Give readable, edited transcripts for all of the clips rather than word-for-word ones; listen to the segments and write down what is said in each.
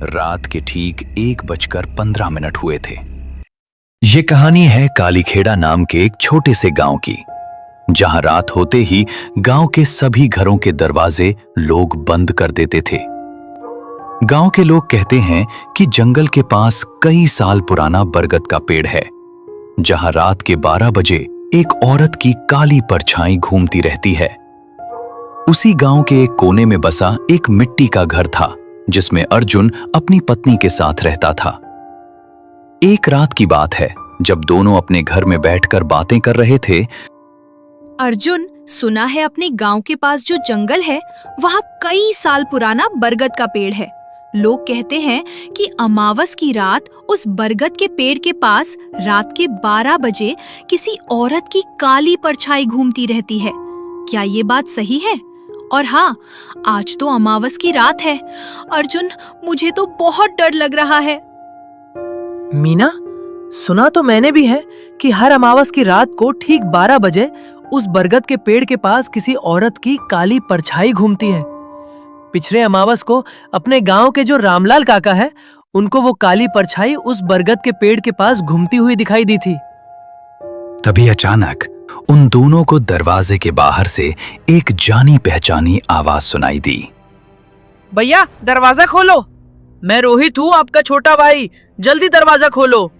रात के ठीक 1:15 हुए थे। ये कहानी है कालीखेड़ा नाम के एक छोटे से गांव की, जहां रात होते ही गांव के सभी घरों के दरवाजे लोग बंद कर देते थे। गांव के लोग कहते हैं कि जंगल के पास कई साल पुराना बरगद का पेड़ है, जहां रात के 12 बजे एक औरत की काली परछाई घूमती रहती है। उसी गांव के एक कोने में बसा एक मिट्टी का घर था, जिसमें अर्जुन अपनी पत्नी के साथ रहता था। एक रात की बात है, जब दोनों अपने घर में बैठकर बातें कर रहे थे। अर्जुन, सुना है अपने गांव के पास जो जंगल है वहाँ कई साल पुराना बरगद का पेड़ है। लोग कहते हैं कि अमावस की रात उस बरगद के पेड़ के पास रात के 12 बजे किसी औरत की काली परछाई घूमती रहती है। क्या ये बात सही है? और हाँ, आज तो अमावस की रात है। अर्जुन, मुझे तो बहुत डर लग रहा है। मीना, सुना तो मैंने भी है कि हर अमावस की रात को ठीक 12 बजे उस बरगद के पेड़ के पास किसी औरत की काली परछाई घूमती है। पिछले अमावस को अपने गांव के जो रामलाल काका है, उनको वो काली परछाई उस बरगद के पेड़ के पास घूमती हुई दिखाई दी थी। तभी अचानक उन दोनों को दरवाजे के बाहर से एक जानी पहचानी आवाज सुनाई दी। भैया, दरवाजा खोलो, मैं रोहित हूँ, आपका छोटा भाई, जल्दी दरवाजा खोलो।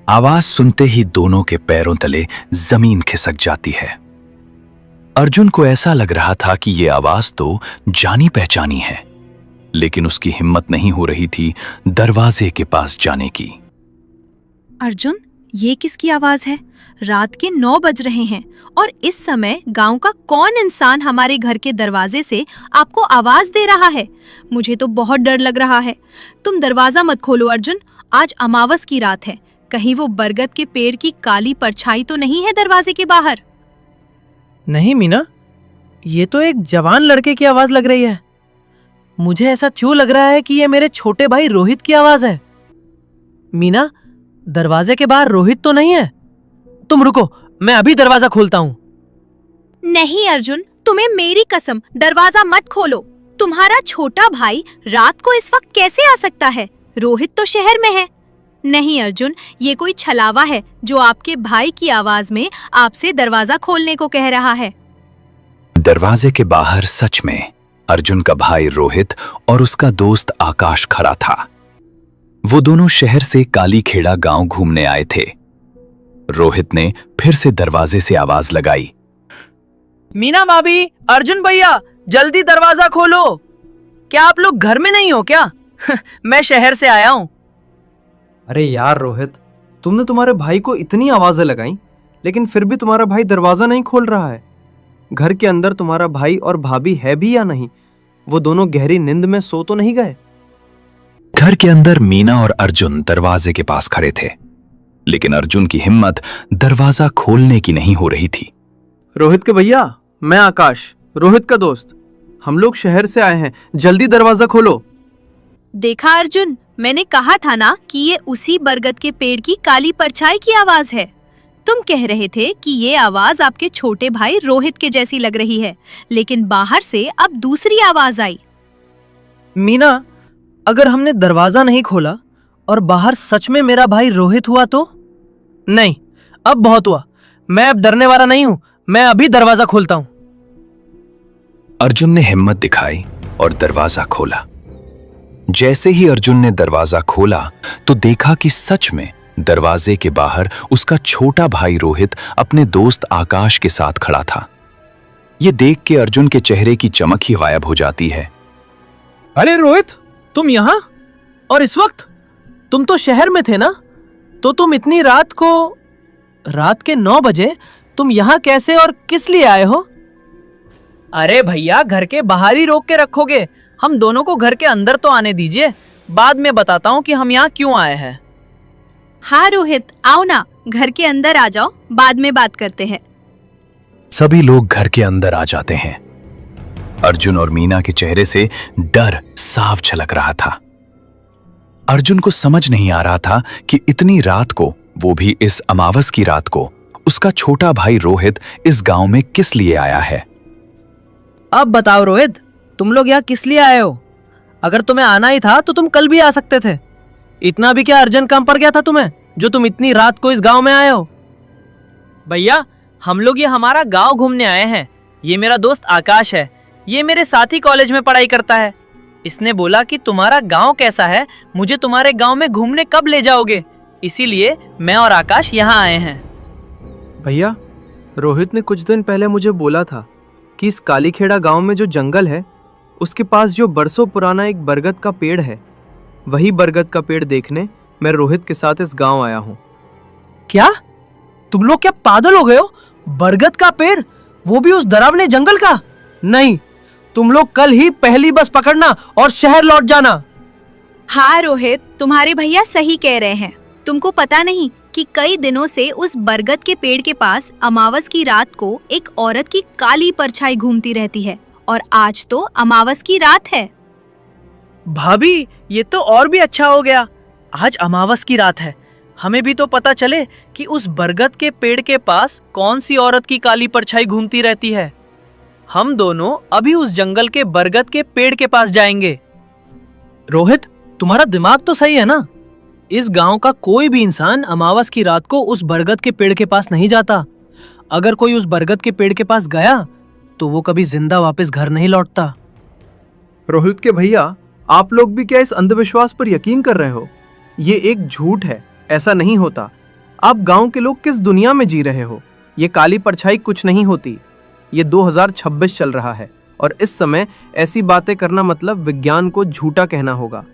आवाज सुनते ही दोनों के पैरों तले जमीन खिसक जाती है। अर्जुन को ऐसा लग रहा था कि ये आवाज तो जानी पहचानी है, लेकिन उसकी हिम्मत नहीं हो रही थी दरवाजे के पास जाने की। अर्जुन, ये किसकी आवाज है? रात के 9 बज रहे हैं और इस समय गांव का कौन इंसान हमारे घर के दरवाजे से आपको आवाज दे रहा है? मुझे तो बहुत डर लग रहा है। तुम दरवाजा मत खोलो अर्जुन, आज अमावस की रात है। कहीं वो बरगद के पेड़ की काली परछाई तो नहीं है दरवाजे के बाहर? नहीं मीना, ये तो एक जवान लड़के की आवाज लग रही है। मुझे ऐसा क्यों लग रहा है कि ये मेरे छोटे भाई रोहित की आवाज है। मीना, दरवाजे के बाहर रोहित तो नहीं है? तुम रुको, मैं अभी दरवाजा खोलता हूँ। नहीं अर्जुन, तुम्हें मेरी कसम, दरवाजा मत खोलो। तुम्हारा छोटा भाई रात को इस वक्त कैसे आ सकता है? रोहित तो शहर में है। नहीं अर्जुन, ये कोई छलावा है जो आपके भाई की आवाज में आपसे दरवाजा खोलने को कह रहा है। दरवाजे के बाहर सच में अर्जुन का भाई रोहित और उसका दोस्त आकाश खड़ा था। वो दोनों शहर से कालीखेड़ा गांव घूमने आए थे। रोहित ने फिर से दरवाजे से आवाज लगाई। मीना भाभी, अर्जुन भैया, जल्दी दरवाजा खोलो। क्या आप लोग घर में नहीं हो क्या? मैं शहर से आया हूँ। अरे यार रोहित, तुमने तुम्हारे भाई को इतनी आवाजें लगाई, लेकिन फिर भी तुम्हारा भाई दरवाजा नहीं खोल रहा है। घर के अंदर तुम्हारा भाई और भाभी है भी या नहीं? वो दोनों गहरी नींद में सो तो नहीं गए? घर के अंदर मीना और अर्जुन दरवाजे के पास खड़े थे, लेकिन अर्जुन की हिम्मत दरवाजा खोलने की नहीं हो रही थी। रोहित के भैया, मैं आकाश, रोहित का दोस्त, हम लोग शहर से आए हैं, जल्दी दरवाजा खोलो। देखा अर्जुन, मैंने कहा था ना कि ये उसी बरगद के पेड़ की काली परछाई की आवाज है। तुम कह रहे थे कि ये आवाज आपके छोटे भाई रोहित के जैसी लग रही है, लेकिन बाहर से अब दूसरी आवाज आई। मीना, अगर हमने दरवाजा नहीं खोला और बाहर सच में मेरा भाई रोहित हुआ तो? नहीं, अब बहुत हुआ। मैं अब डरने वाला नहीं हूं, मैं अभी दरवाजा खोलता हूं। अर्जुन ने हिम्मत दिखाई और दरवाजा खोला। जैसे ही अर्जुन ने दरवाजा खोला तो देखा कि सच में दरवाजे के बाहर उसका छोटा भाई रोहित अपने दोस्त आकाश के साथ खड़ा था। यह देख के अर्जुन के चेहरे की चमक ही गायब हो जाती है। अरे रोहित, तुम यहाँ? और इस वक्त? तुम तो शहर में थे ना? तो तुम इतनी रात के 9 बजे तुम यहाँ कैसे और किस लिए आए हो? अरे भैया, घर के बाहर ही रोक के रखोगे? हम दोनों को घर के अंदर तो आने दीजिए, बाद में बताता हूँ कि हम यहाँ क्यों आए हैं। हाँ रोहित, आओ ना, घर के अंदर आ जाओ, बाद में बात करते हैं। सभी लोग घर के अंदर आ जाते हैं। अर्जुन और मीना के चेहरे से डर साफ झलक रहा था। अर्जुन को समझ नहीं आ रहा था कि इतनी रात को, वो भी इस अमावस की रात को, उसका छोटा भाई रोहित इस गांव में किस लिए आया है। अब बताओ रोहित, तुम लोग यहाँ किस लिए आए हो? अगर तुम्हें आना ही था तो तुम कल भी आ सकते थे। इतना भी क्या अर्जेंट काम पड़ गया था तुम्हें जो तुम इतनी रात को इस गांव में आए हो? भैया, हम लोग ये हमारा गांव घूमने आए हैं। ये मेरा दोस्त आकाश है, ये मेरे साथ ही कॉलेज में पढ़ाई करता है। इसने बोला कि तुम्हारा गांव कैसा है, मुझे तुम्हारे गांव में घूमने कब ले जाओगे, इसीलिए मैं और आकाश यहाँ आए हैं। भैया, रोहित ने कुछ दिन पहले मुझे बोला था कि इस कालीखेड़ा गांव में जो जंगल है उसके पास जो बरसों पुराना एक बरगद का पेड़ है, वही बरगद का पेड़ देखने मैं रोहित के साथ इस गांव आया हूँ। क्या तुम लोग क्या पागल हो गए हो? बरगद का पेड़, वो भी उस डरावने जंगल का? नहीं, तुम लोग कल ही पहली बस पकड़ना और शहर लौट जाना। हाँ रोहित, तुम्हारे भैया सही कह रहे हैं। तुमको पता नहीं कि कई दिनों से उस बरगद के पेड़ के पास अमावस की रात को एक औरत की काली परछाई घूमती रहती है, और आज तो अमावस की रात है। भाभी, ये तो और भी अच्छा हो गया। आज अमावस की रात है, हमें भी तो पता चले कि उस बरगद के पेड़ के पास कौन सी औरत की काली परछाई घूमती रहती है। हम दोनों अभी उस जंगल के बरगद के पेड़ के पास जाएंगे। रोहित, तुम्हारा दिमाग तो सही है ना? इस गांव का कोई भी इंसान अमावस की रात को उस बरगद के पेड़ के पास नहीं जाता। अगर कोई उस बरगद के पेड़ के पास गया तो वो कभी जिंदा वापस घर नहीं लौटता। रोहित के भैया, आप लोग भी क्या इस अंधविश्वास पर यकीन कर रहे हो? ये एक झूठ है, ऐसा नहीं होता। आप गांव के लोग किस दुनिया में जी रहे हो? ये काली परछाई कुछ नहीं होती। ये 2026 चल रहा है और इस समय ऐसी बातें करना मतलब विज्ञान को झूठा कहना होगा।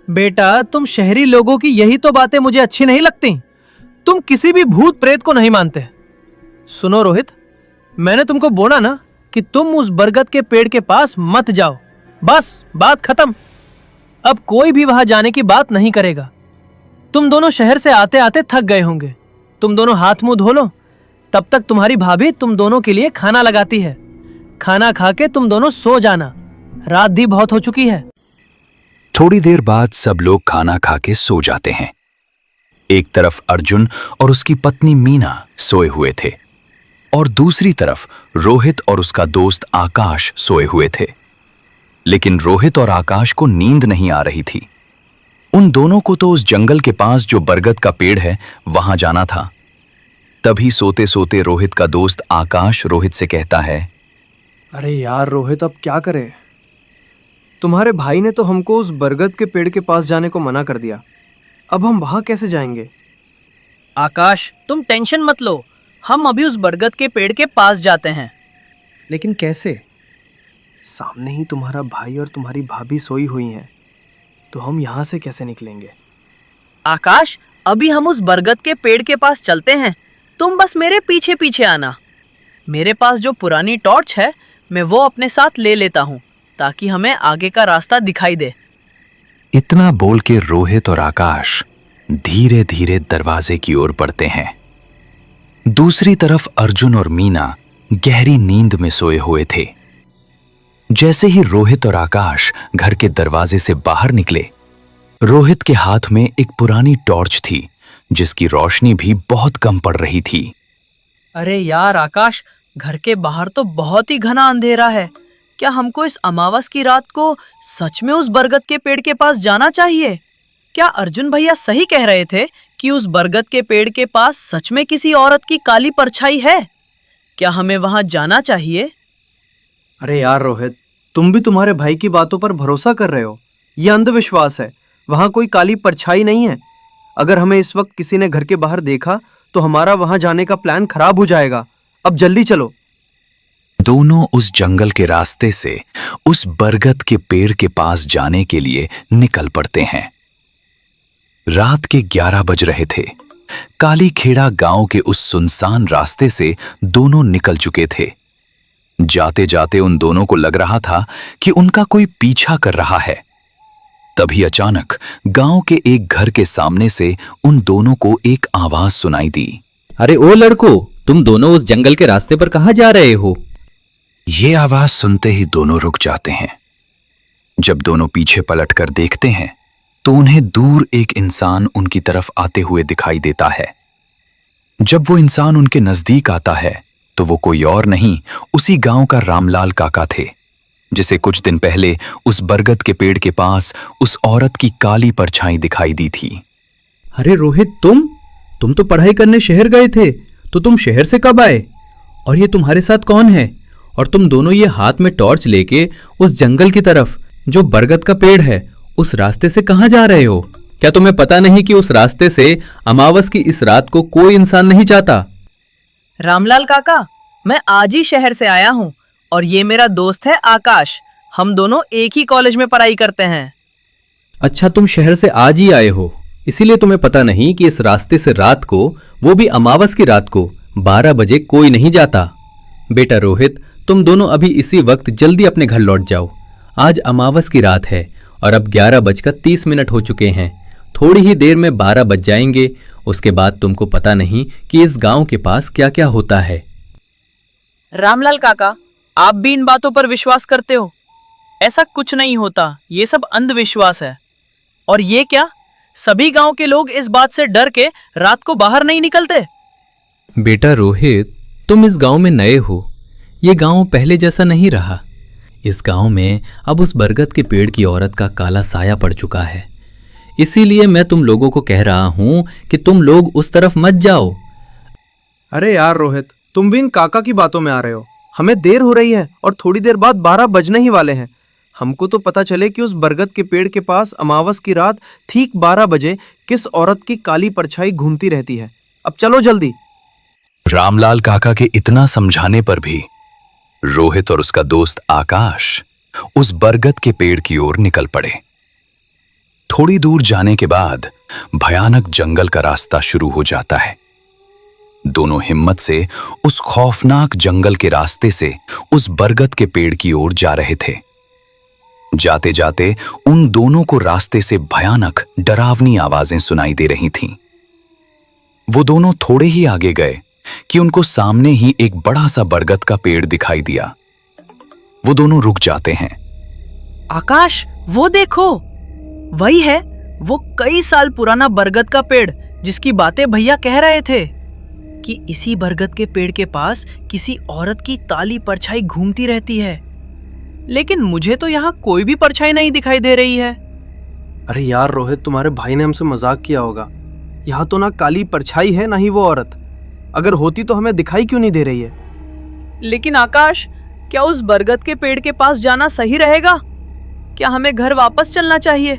बेटा, तुम शहरी लोगों की यही तो बातें मुझे अच्छी नहीं लगती। तुम किसी भी भूत प्रेत को नहीं मानते। सुनो रोहित, मैंने तुमको बोला ना कि तुम उस बरगद के पेड़ के पास मत जाओ। बस बात खत्म। अब कोई भी वहां जाने की बात नहीं करेगा। तुम दोनों शहर से आते आते थक गए होंगे। तुम दोनों हाथ मुंह धो लो, तब तक तुम्हारी भाभी तुम दोनों के लिए खाना लगाती है। खाना खा के तुम दोनों सो जाना, रात भी बहुत हो चुकी है। थोड़ी देर बाद सब लोग खाना खा के सो जाते हैं। एक तरफ अर्जुन और उसकी पत्नी मीना सोए हुए थे और दूसरी तरफ रोहित और उसका दोस्त आकाश सोए हुए थे। लेकिन रोहित और आकाश को नींद नहीं आ रही थी। उन दोनों को तो उस जंगल के पास जो बरगद का पेड़ है वहां जाना था। तभी सोते सोते रोहित का दोस्त आकाश रोहित से कहता है, अरे यार रोहित, अब क्या करें? तुम्हारे भाई ने तो हमको उस बरगद के पेड़ के पास जाने को मना कर दिया। अब हम वहां कैसे जाएंगे? आकाश, तुम टेंशन मत लो, हम अभी उस बरगद के पेड़ के पास जाते हैं। लेकिन कैसे? सामने ही तुम्हारा भाई और तुम्हारी भाभी सोई हुई हैं, तो हम यहाँ से कैसे निकलेंगे? आकाश, अभी हम उस बरगद के पेड़ के पास चलते हैं, तुम बस मेरे पीछे पीछे आना। मेरे पास जो पुरानी टॉर्च है मैं वो अपने साथ ले लेता हूँ ताकि हमें आगे का रास्ता दिखाई दे। इतना बोल के रोहित और आकाश धीरे धीरे दरवाजे की ओर बढ़ते हैं। दूसरी तरफ अर्जुन और मीना गहरी नींद में सोए हुए थे। जैसे ही रोहित और आकाश घर के दरवाजे से बाहर निकले, रोहित के हाथ में एक पुरानी टॉर्च थी जिसकी रोशनी भी बहुत कम पड़ रही थी। अरे यार आकाश, घर के बाहर तो बहुत ही घना अंधेरा है। क्या हमको इस अमावस की रात को सच में उस बरगद के पेड़ के पास जाना चाहिए? क्या अर्जुन भैया सही कह रहे थे कि उस बरगद के पेड़ के पास सच में किसी औरत की काली परछाई है? क्या हमें वहां जाना चाहिए? अरे यार रोहित, तुम भी तुम्हारे भाई की बातों पर भरोसा कर रहे हो। यह अंधविश्वास है, वहां कोई काली परछाई नहीं है। अगर हमें इस वक्त किसी ने घर के बाहर देखा तो हमारा वहां जाने का प्लान खराब हो जाएगा। अब जल्दी चलो। दोनों उस जंगल के रास्ते से उस बरगद के पेड़ के पास जाने के लिए निकल पड़ते हैं। रात के 11 बज रहे थे। कालीखेड़ा गांव के उस सुनसान रास्ते से दोनों निकल चुके थे। जाते जाते उन दोनों को लग रहा था कि उनका कोई पीछा कर रहा है। तभी अचानक गांव के एक घर के सामने से उन दोनों को एक आवाज सुनाई दी। अरे ओ लड़को, तुम दोनों उस जंगल के रास्ते पर कहाँ जा रहे हो? ये आवाज सुनते ही दोनों रुक जाते हैं। जब दोनों पीछे पलटकर देखते हैं तो उन्हें दूर एक इंसान उनकी तरफ आते हुए दिखाई देता है। जब वो इंसान उनके नजदीक आता है तो वो कोई और नहीं, उसी गांव का रामलाल काका थे। जिसे कुछ दिन पहले उस बरगद के पेड़ के पास उस औरत की काली परछाई दिखाई दी थी। अरे रोहित, तुम तो पढ़ाई करने शहर गए थे, तो तुम शहर से कब आए? और ये तुम्हारे साथ कौन है? और तुम दोनों ये हाथ में टॉर्च लेके उस जंगल की तरफ जो बरगद का पेड़ है उस रास्ते से कहाँ जा रहे हो? क्या तुम्हें पता नहीं कि उस रास्ते से अमावस की इस रात को कोई इंसान नहीं जाता? रामलाल काका, मैं आज ही शहर से आया हूँ और ये मेरा दोस्त है आकाश। हम दोनों एक ही कॉलेज में पढ़ाई करते हैं। अच्छा, तुम शहर से आज ही आए हो, इसीलिए तुम्हें पता नहीं कि इस रास्ते से रात को, वो भी अमावस की रात को 12 बजे कोई नहीं जाता। बेटा रोहित, तुम दोनों अभी इसी वक्त जल्दी अपने घर लौट जाओ। आज अमावस की रात है और अब 11:30 हो चुके हैं। थोड़ी ही देर में 12 बज जाएंगे। उसके बाद तुमको पता नहीं कि इस गांव के पास क्या क्या होता है। रामलाल काका, आप भी इन बातों पर विश्वास करते हो? ऐसा कुछ नहीं होता, ये सब अंधविश्वास है। और ये क्या, सभी गांव के लोग इस बात से डर के रात को बाहर नहीं निकलते? बेटा रोहित, तुम इस गांव में नए हो। ये गांव पहले जैसा नहीं रहा। इस गांव में अब उस बरगद के पेड़ की औरत का काला साया पड़ चुका है। इसीलिए मैं तुम लोगों को कह रहा हूं कि तुम लोग उस तरफ मत जाओ। अरे यार रोहित, तुम भी इन काका की बातों में आ रहे हो। हमें देर हो रही है और थोड़ी देर बाद 12 बजने ही वाले हैं। हमको तो पता चले कि उस बरगद के पेड़ के पास अमावस की रात ठीक 12 बजे किस औरत की काली परछाई घूमती रहती है। अब चलो जल्दी। रामलाल काका के इतना समझाने पर भी रोहित और उसका दोस्त आकाश उस बरगद के पेड़ की ओर निकल पड़े। थोड़ी दूर जाने के बाद भयानक जंगल का रास्ता शुरू हो जाता है। दोनों हिम्मत से उस खौफनाक जंगल के रास्ते से उस बरगद के पेड़ की ओर जा रहे थे। जाते जाते उन दोनों को रास्ते से भयानक डरावनी आवाजें सुनाई दे रही थीं। वो दोनों थोड़े ही आगे गए कि उनको सामने ही एक बड़ा सा बरगद का पेड़ दिखाई दिया। वो दोनों रुक जाते हैं। आकाश, वो देखो, वही है वो कई साल पुराना बरगद का पेड़ जिसकी बातें भैया कह रहे थे कि इसी बरगद के पेड़ के पास किसी औरत की काली परछाई घूमती रहती है। लेकिन मुझे तो यहाँ कोई भी परछाई नहीं दिखाई दे रही है। अरे यार रोहित, तुम्हारे भाई ने हमसे मजाक किया होगा। यहाँ तो ना काली परछाई है ना ही वो औरत। अगर होती तो हमें दिखाई क्यों नहीं दे रही है? लेकिन आकाश, क्या उस बरगद के पेड़ के पास जाना सही रहेगा? क्या हमें घर वापस चलना चाहिए?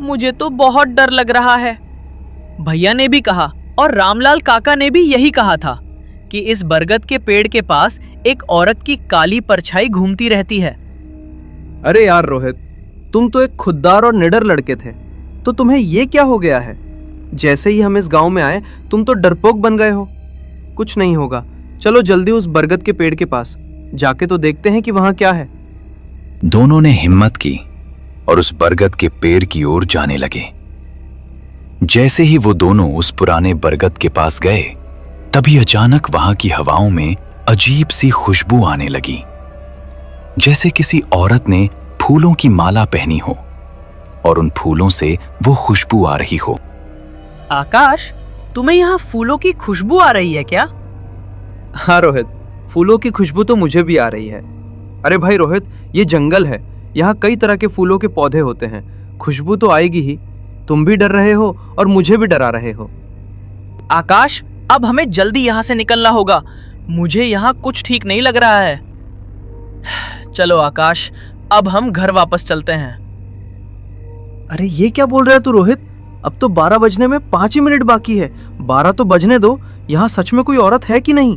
मुझे तो बहुत डर लग रहा है। भैया ने भी कहा और रामलाल काका ने भी यही कहा था कि इस बरगद के पेड़ के पास एक औरत की काली परछाई घूमती रहती है। अरे यार रोहित, तुम तो एक खुददार और निडर लड़के थे, तो तुम्हें ये क्या हो गया है? जैसे ही हम इस गांव में आए तुम तो डरपोक बन गए हो। कुछ नहीं होगा, चलो जल्दी उस बरगद के पेड़ के पास जाके तो देखते हैं कि वहां क्या है। दोनों ने हिम्मत की और उस बरगद के पेड़ की ओर जाने लगे। जैसे ही वो दोनों उस पुराने बरगद के पास गए, तभी अचानक वहां की हवाओं में अजीब सी खुशबू आने लगी, जैसे किसी औरत ने फूलों की माला पहनी हो और उन फूलों से वो खुशबू आ रही हो। आकाश, तुम्हें यहाँ फूलों की खुशबू आ रही है क्या? हाँ रोहित, फूलों की खुशबू तो मुझे भी आ रही है। अरे भाई रोहित, ये जंगल है, यहाँ कई तरह के फूलों के पौधे होते हैं, खुशबू तो आएगी ही। तुम भी डर रहे हो और मुझे भी डरा रहे हो। आकाश, अब हमें जल्दी यहाँ से निकलना होगा। मुझे यहाँ कुछ ठीक नहीं लग रहा है। चलो आकाश, अब हम घर वापस चलते हैं। अरे ये क्या बोल रहा है तू रोहित? अब तो 12 बजने में 5 ही मिनट बाकी है। 12 तो बजने दो। यहाँ सच में कोई औरत है कि नहीं?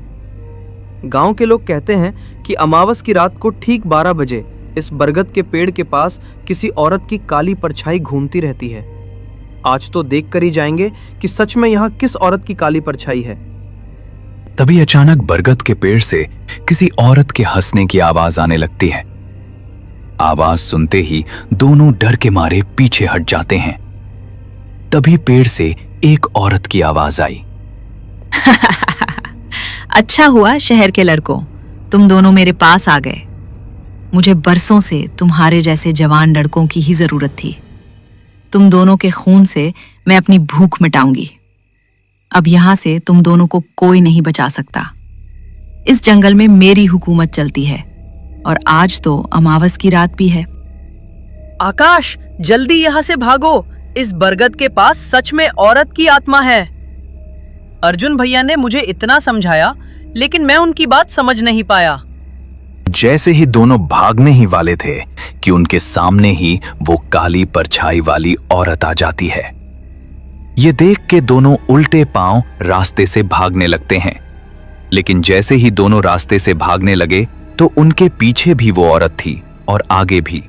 गांव के लोग कहते हैं कि अमावस की रात को ठीक 12 बजे इस बरगद के पेड़ के पास किसी औरत की काली परछाई घूमती रहती है। आज तो देख कर ही जाएंगे कि सच में यहाँ किस औरत की काली परछाई है। तभी अचानक बरगद के पेड़ से किसी औरत के हंसने की आवाज आने लगती है। आवाज सुनते ही दोनों डर के मारे पीछे हट जाते हैं। तभी पेड़ से एक औरत की आवाज आई। अच्छा हुआ शहर के लड़कों, तुम दोनों मेरे पास आ गए। मुझे बरसों से तुम्हारे जैसे जवान लड़कों की ही जरूरत थी। तुम दोनों के खून से मैं अपनी भूख मिटाऊंगी। अब यहां से तुम दोनों को कोई नहीं बचा सकता। इस जंगल में मेरी हुकूमत चलती है। और आज तो अमावस की रात भी है। आकाश, जल्दी यहाँ से भागो। इस बरगद के पास सच में औरत की आत्मा है। अर्जुन भैया ने मुझे इतना समझाया, लेकिन मैं उनकी बात समझ नहीं पाया। जैसे ही दोनों भागने ही वाले थे कि उनके सामने ही वो काली परछाई वाली औरत आ जाती है। ये देख के दोनों उल्टे पांव रास्ते से भागने लगते हैं, लेकिन जैसे ही दोनों रास्ते से भागने लगे तो उनके पीछे भी वो औरत थी और आगे भी।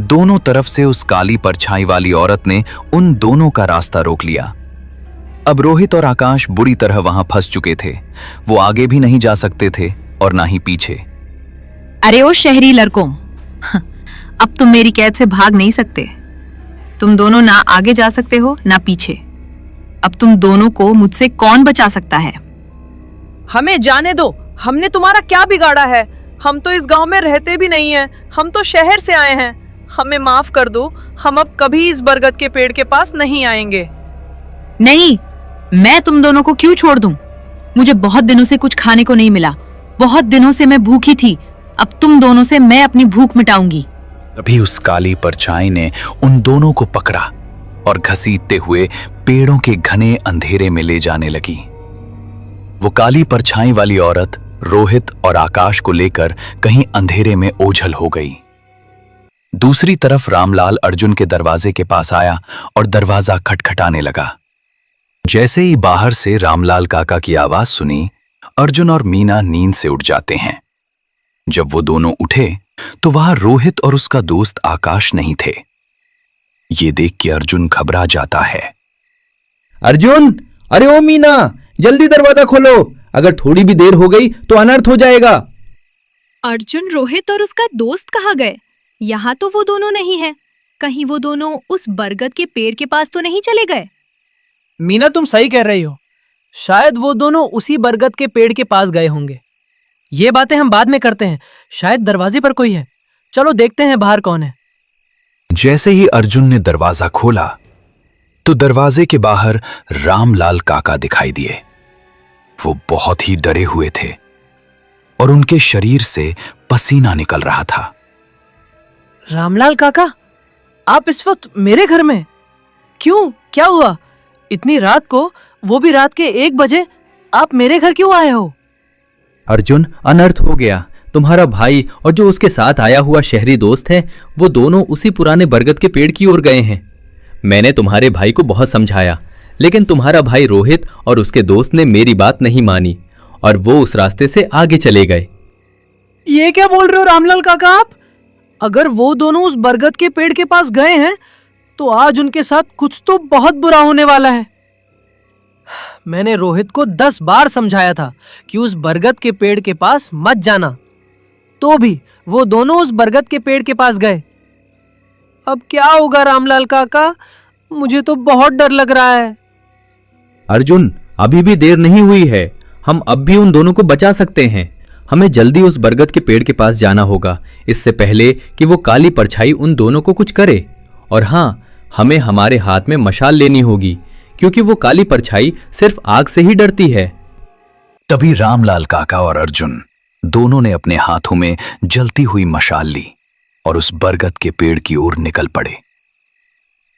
दोनों तरफ से उस काली परछाई वाली औरत ने उन दोनों का रास्ता रोक लिया। अब रोहित और आकाश बुरी तरह वहां फंस चुके थे। वो आगे भी नहीं जा सकते थे और ना ही पीछे। अरे ओ शहरी लड़कों, अब तुम मेरी कैद से भाग नहीं सकते। तुम दोनों ना आगे जा सकते हो ना पीछे। अब तुम दोनों को मुझसे कौन बचा सकता है? हमें जाने दो। हमने तुम्हारा क्या बिगाड़ा है? हम तो इस गांव में रहते भी नहीं हैं। हम तो शहर से आए हैं। हमें माफ कर दो। हम अब कभी इस बरगद के पेड़ के पास नहीं आएंगे। नहीं, मैं तुम दोनों को क्यों छोड़ दूं? मुझे बहुत दिनों से कुछ खाने को नहीं मिला। बहुत दिनों से मैं भूखी थी। अब तुम दोनों से मैं अपनी भूख मिटाऊंगी। तभी उस काली परछाई ने उन दोनों को पकड़ा और घसीटते हुए पेड़ों के घने अंधेरे में ले जाने लगी। वो काली परछाई वाली औरत रोहित और आकाश को लेकर कहीं अंधेरे में ओझल हो गई। दूसरी तरफ रामलाल अर्जुन के दरवाजे के पास आया और दरवाजा खटखटाने लगा। जैसे ही बाहर से रामलाल काका की आवाज सुनी, अर्जुन और मीना नींद से उठ जाते हैं। जब वो दोनों उठे तो वहां रोहित और उसका दोस्त आकाश नहीं थे। ये देख के अर्जुन घबरा जाता है। अर्जुन, अरे ओ मीना, जल्दी दरवाजा खोलो। अगर थोड़ी भी देर हो गई तो अनर्थ हो जाएगा। अर्जुन, रोहित और उसका दोस्त कहाँ गए? यहाँ तो वो दोनों नहीं है। कहीं वो दोनों उस बरगद के पेड़ के पास तो नहीं चले गए? मीना, तुम सही कह रही हो। शायद वो दोनों उसी बरगद के पेड़ के पास गए होंगे। ये बातें हम बाद में करते हैं। शायद दरवाजे पर कोई है। चलो देखते हैं बाहर कौन है। जैसे ही अर्जुन ने दरवाजा खोला तो दरवाजे के बाहर रामलाल काका दिखाई दिए। वो बहुत ही डरे हुए थे और उनके शरीर से पसीना निकल रहा था। रामलाल काका, आप इस वक्त मेरे घर में? क्यों, क्या हुआ? इतनी रात को, वो भी रात के 1 बजे, आप मेरे घर क्यों आए हो? अर्जुन, अनर्थ हो गया। तुम्हारा भाई और जो उसके साथ आया हुआ शहरी दोस्त है, वो दोनों उसी पुराने बरगद के पेड़ की ओर गए हैं। मैंने तुम्हारे भाई को बहुत समझाया, लेकिन तुम्हारा भाई रोहित और उसके दोस्त ने मेरी बात नहीं मानी और वो उस रास्ते से आगे चले गए। ये क्या बोल रहे हो रामलाल काका आप? अगर वो दोनों उस बरगद के पेड़ के पास गए हैं तो आज उनके साथ कुछ तो बहुत बुरा होने वाला है। मैंने रोहित को 10 बार समझाया था कि उस बरगद के पेड़ के पास मत जाना, तो भी वो दोनों उस बरगद के पेड़ के पास गए। अब क्या होगा रामलाल काका? मुझे तो बहुत डर लग रहा है। अर्जुन, अभी भी देर नहीं हुई है। हम अब भी उन दोनों को बचा सकते हैं। हमें जल्दी उस बरगद के पेड़ के पास जाना होगा, इससे पहले कि वो काली परछाई उन दोनों को कुछ करे। और हाँ, हमें हमारे हाथ में मशाल लेनी होगी, क्योंकि वो काली परछाई सिर्फ आग से ही डरती है। तभी रामलाल काका और अर्जुन दोनों ने अपने हाथों में जलती हुई मशाल ली और उस बरगद के पेड़ की ओर निकल पड़े।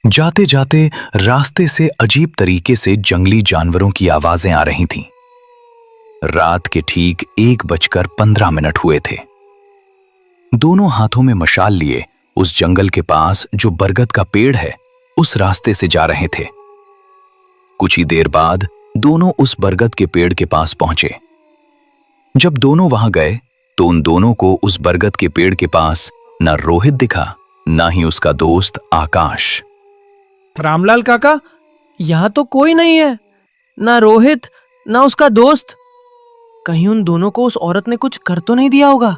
जाते जाते रास्ते से अजीब तरीके से जंगली जानवरों की आवाजें आ रही थीं। रात के ठीक 1:15 हुए थे। दोनों हाथों में मशाल लिए उस जंगल के पास जो बरगद का पेड़ है, उस रास्ते से जा रहे थे। कुछ ही देर बाद दोनों उस बरगद के पेड़ के पास पहुंचे। जब दोनों वहां गए तो उन दोनों को उस बरगद के पेड़ के पास ना रोहित दिखा, ना ही उसका दोस्त आकाश। रामलाल काका, यहाँ तो कोई नहीं है, ना रोहित ना उसका दोस्त। कहीं उन दोनों को उस औरत ने कुछ कर तो नहीं दिया होगा?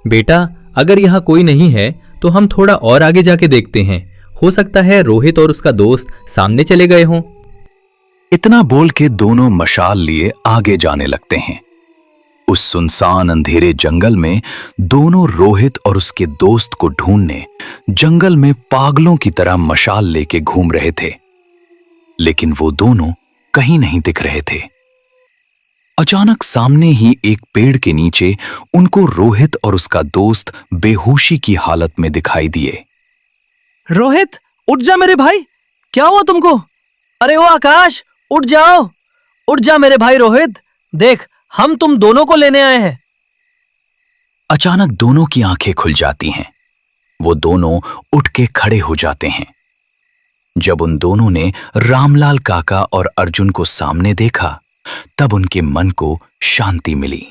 बेटा, अगर यहाँ कोई नहीं है तो हम थोड़ा और आगे जाके देखते हैं। हो सकता है रोहित और उसका दोस्त सामने चले गए हों। इतना बोल के दोनों मशाल लिए आगे जाने लगते हैं। उस सुनसान अंधेरे जंगल में दोनों रोहित और उसके दोस्त को ढूंढने जंगल में पागलों की तरह मशाल लेके घूम रहे थे, लेकिन वो दोनों कहीं नहीं दिख रहे थे। अचानक सामने ही एक पेड़ के नीचे उनको रोहित और उसका दोस्त बेहोशी की हालत में दिखाई दिए। रोहित, उठ जा मेरे भाई, क्या हुआ तुमको? अरे ओ आकाश, उठ जाओ, उठ जा मेरे भाई रोहित, देख हम तुम दोनों को लेने आए हैं। अचानक दोनों की आंखें खुल जाती हैं। वो दोनों उठ के खड़े हो जाते हैं। जब उन दोनों ने रामलाल काका और अर्जुन को सामने देखा, तब उनके मन को शांति मिली।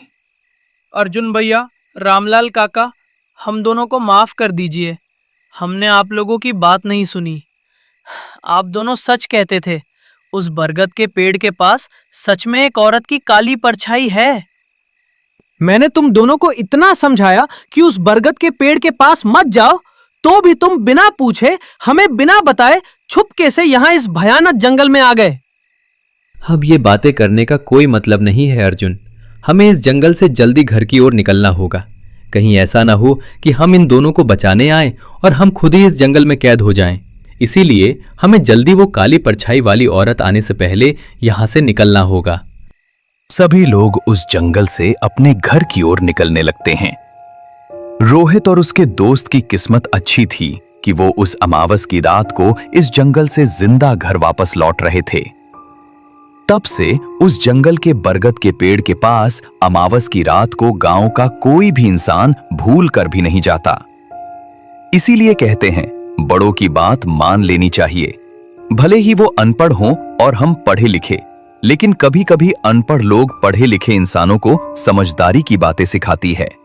अर्जुन भैया, रामलाल काका, हम दोनों को माफ कर दीजिए। हमने आप लोगों की बात नहीं सुनी। आप दोनों सच कहते थे, उस बरगद के पेड़ के पास सच में एक औरत की काली परछाई है। मैंने तुम दोनों को इतना समझाया कि उस बरगद के पेड़ के पास मत जाओ, तो भी तुम बिना पूछे, हमें बिना बताए छुपके से यहाँ इस भयानक जंगल में आ गए। अब ये बातें करने का कोई मतलब नहीं है अर्जुन। हमें इस जंगल से जल्दी घर की ओर निकलना होगा। कहीं ऐसा ना हो कि हम इन दोनों को बचाने आए और हम खुद ही इस जंगल में कैद हो जाएं। इसीलिए हमें जल्दी वो काली परछाई वाली औरत आने से पहले यहां से निकलना होगा। सभी लोग उस जंगल से अपने घर की ओर निकलने लगते हैं। रोहित और उसके दोस्त की किस्मत अच्छी थी कि वो उस अमावस की रात को इस जंगल से जिंदा घर वापस लौट रहे थे। तब से उस जंगल के बरगद के पेड़ के पास अमावस की रात को गांव का कोई भी इंसान भूल कर भी नहीं जाता। इसीलिए कहते हैं, बड़ों की बात मान लेनी चाहिए। भले ही वो अनपढ़ हों और हम पढ़े लिखे, लेकिन कभी कभी अनपढ़ लोग पढ़े लिखे इंसानों को समझदारी की बातें सिखाती है।